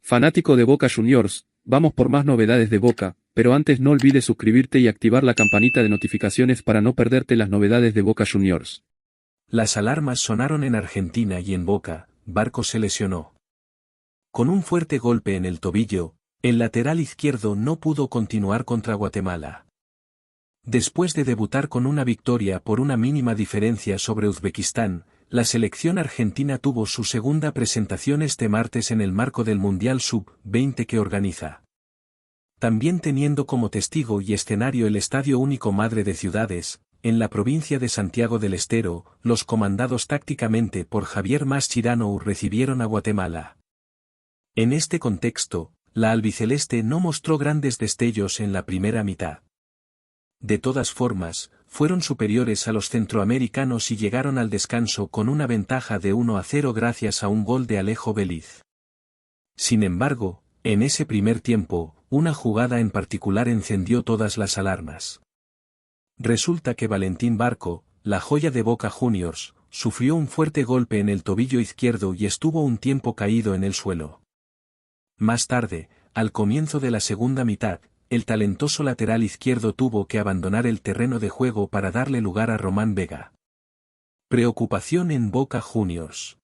Fanático de Boca Juniors, vamos por más novedades de Boca, pero antes no olvides suscribirte y activar la campanita de notificaciones para no perderte las novedades de Boca Juniors. Las alarmas sonaron en Argentina y en Boca. Barco se lesionó. Con un fuerte golpe en el tobillo, el lateral izquierdo no pudo continuar contra Guatemala. Después de debutar con una victoria por una mínima diferencia sobre Uzbekistán, la selección argentina tuvo su segunda presentación este martes en el marco del Mundial Sub-20 que organiza. También teniendo como testigo y escenario el Estadio Único Madre de Ciudades, en la provincia de Santiago del Estero, los comandados tácticamente por Javier Mascherano recibieron a Guatemala. En este contexto, la albiceleste no mostró grandes destellos en la primera mitad. De todas formas, fueron superiores a los centroamericanos y llegaron al descanso con una ventaja de 1-0 gracias a un gol de Alejo Beliz. Sin embargo, en ese primer tiempo, una jugada en particular encendió todas las alarmas. Resulta que Valentín Barco, la joya de Boca Juniors, sufrió un fuerte golpe en el tobillo izquierdo y estuvo un tiempo caído en el suelo. Más tarde, al comienzo de la segunda mitad, el talentoso lateral izquierdo tuvo que abandonar el terreno de juego para darle lugar a Román Vega. Preocupación en Boca Juniors.